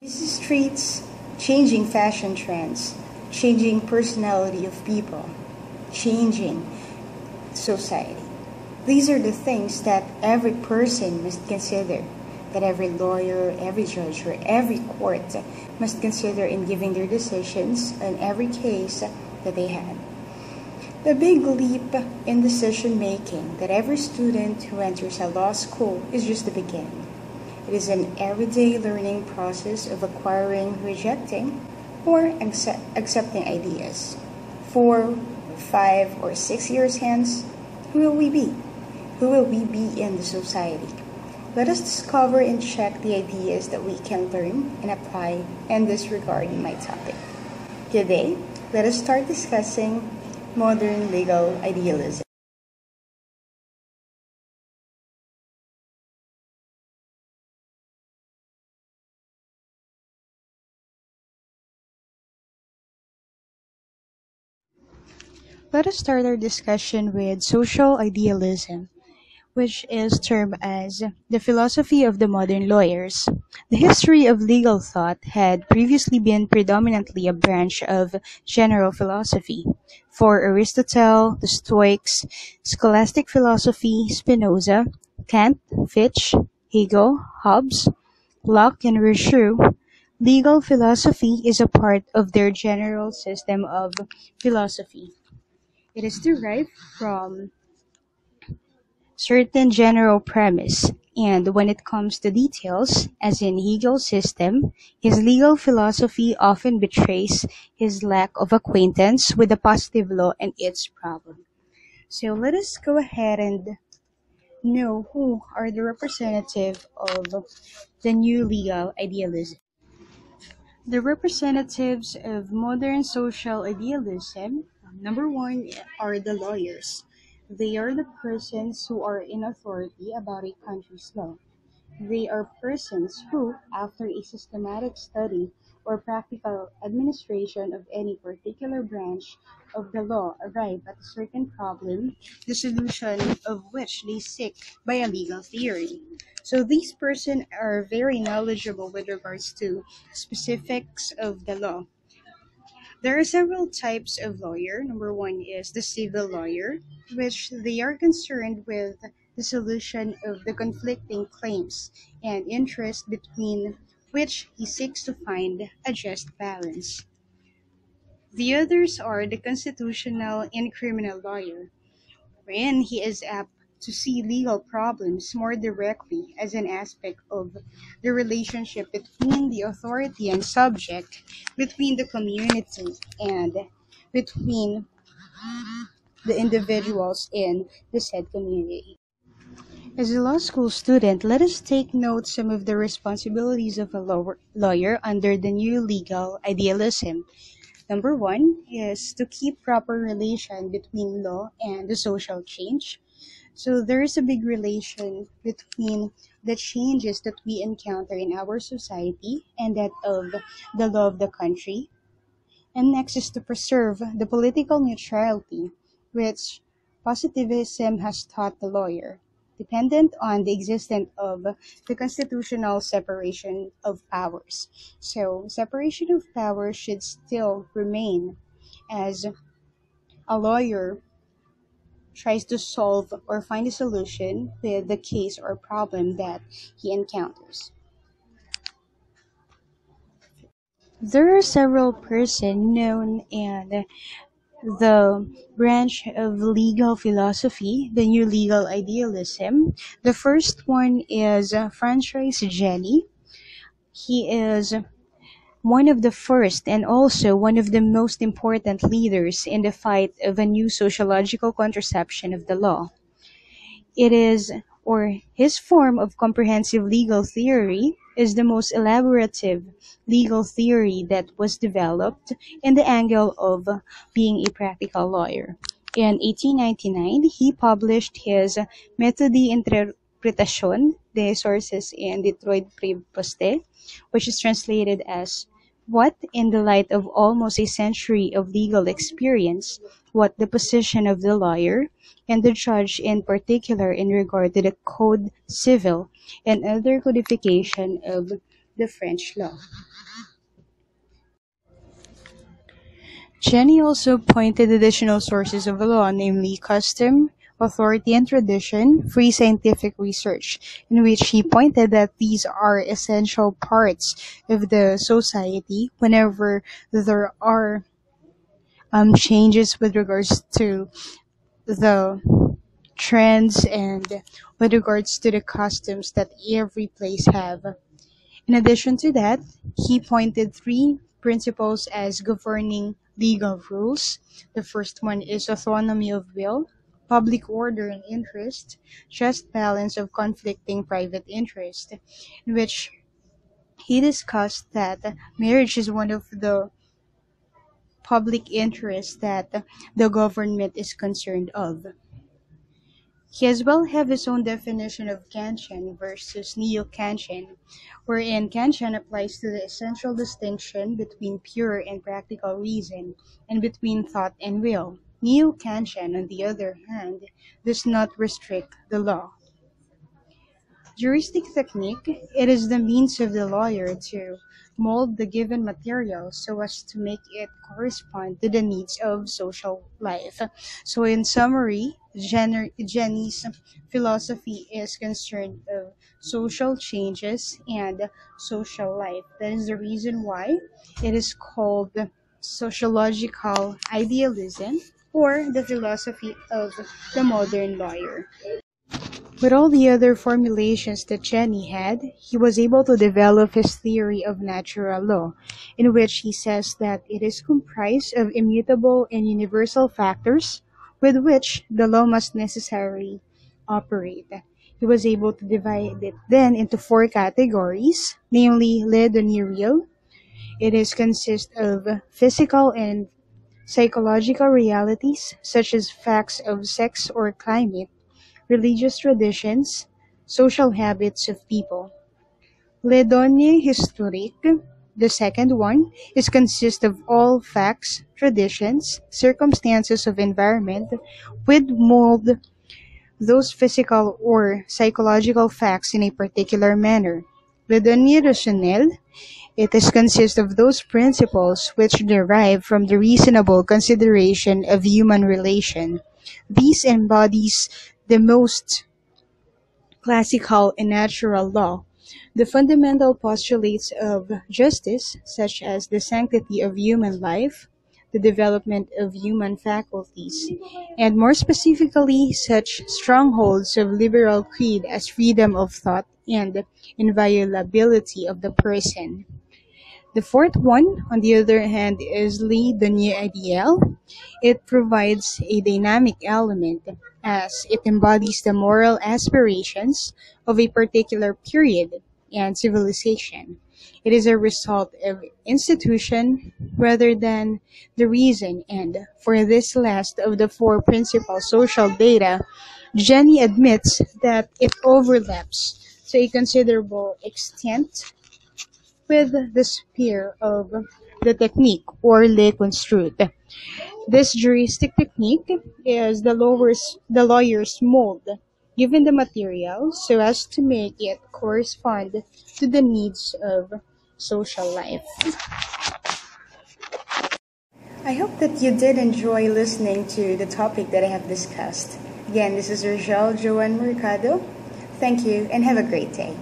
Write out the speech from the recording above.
Busy streets, changing fashion trends, changing personality of people, changing society. These are the things that every person must consider, that every lawyer, every judge, or every court must consider in giving their decisions on every case that they had. The big leap in decision making that every student who enters a law school is just the beginning. It is an everyday learning process of acquiring, rejecting, or accepting ideas. 4, 5, or 6 years hence, who will we be? Who will we be in the society? Let us discover and check the ideas that we can learn and apply in this regarding my topic. Today, let us start discussing modern legal idealism. Let us start our discussion with social idealism, which is termed as the philosophy of the modern lawyers. The history of legal thought had previously been predominantly a branch of general philosophy. For Aristotle, the Stoics, scholastic philosophy, Spinoza, Kant, Fichte, Hegel, Hobbes, Locke, and Rousseau, legal philosophy is a part of their general system of philosophy. It is derived from certain general premise, and when it comes to details, as in Hegel's system, his legal philosophy often betrays his lack of acquaintance with the positive law and its problem. So let us go ahead and know who are the representative of the new legal idealism. The representatives of modern social idealism, number one, are the lawyers. They are the persons who are in authority about a country's law. They are persons who, after a systematic study or practical administration of any particular branch of the law, arrive at a certain problem, the solution of which they seek by a legal theory. So these persons are very knowledgeable with regards to specifics of the law. There are several types of lawyer. Number one is the civil lawyer, which they are concerned with the solution of the conflicting claims and interest between which he seeks to find a just balance. The others are the constitutional and criminal lawyer, wherein he is apt to see legal problems more directly as an aspect of the relationship between the authority and subject, between the community, and between the individuals in the said community. As a law school student, let us take note some of the responsibilities of a lawyer under the new legal idealism. Number one is to keep proper relation between law and the social change. So there is a big relation between the changes that we encounter in our society and that of the law of the country. And next is to preserve the political neutrality, which positivism has taught the lawyer, dependent on the existence of the constitutional separation of powers. So separation of powers should still remain as a lawyer tries to solve or find a solution with the case or problem that he encounters. There are several persons known in the branch of legal philosophy, the new legal idealism. The first one is Francis Jenny. He is one of the first and also one of the most important leaders in the fight of a new sociological contraception of the law. It is, or his form of comprehensive legal theory is the most elaborative legal theory that was developed in the angle of being a practical lawyer. In 1899, he published his Méthode d'Interprétation des Sources in Detroit Pré-Poste, which is translated as what, in the light of almost a century of legal experience, what the position of the lawyer and the judge in particular in regard to the Code Civil and other codification of the French law. Jenny also pointed additional sources of law, namely custom, authority and tradition, free scientific research, in which he pointed that these are essential parts of the society whenever there are changes with regards to the trends and with regards to the customs that every place have. In addition to that, he pointed three principles as governing legal rules. The first one is autonomy of will, public order and interest, just balance of conflicting private interest, in which he discussed that marriage is one of the public interests that the government is concerned of. He as well have his own definition of Kantian versus Neo-Kantian, wherein Kantian applies to the essential distinction between pure and practical reason and between thought and will. Neo-Kantian, on the other hand, does not restrict the law. Juristic technique, it is the means of the lawyer to mold the given material so as to make it correspond to the needs of social life. So in summary, Jenny's philosophy is concerned of social changes and social life. That is the reason why it is called sociological idealism or the philosophy of the modern lawyer. With all the other formulations that Jenny had, he was able to develop his theory of natural law, in which he says that it is comprised of immutable and universal factors with which the law must necessarily operate. He was able to divide it then into four categories, namely le donné real. It is consist of physical and psychological realities such as facts of sex or climate, religious traditions, social habits of people. Le donné historique, the second one, is consist of all facts, traditions, circumstances of environment, with mold those physical or psychological facts in a particular manner. Le donné rationnel, it is consist of those principles which derive from the reasonable consideration of human relation. These embodies the most classical and natural law, the fundamental postulates of justice, such as the sanctity of human life, the development of human faculties, and more specifically, such strongholds of liberal creed as freedom of thought and inviolability of the person. The fourth one, on the other hand, is Le Donné Ideal. It provides a dynamic element as it embodies the moral aspirations of a particular period and civilization. It is a result of institution rather than the reason, and for this last of the four principal social data, Jenny admits that it overlaps to a considerable extent with the sphere of the technique or le construite. This juristic technique is the lawyer's mold given the material so as to make it correspond to the needs of social life. I hope that you did enjoy listening to the topic that I have discussed. Again, this is Rochelle Joanne Mercado. Thank you and have a great day.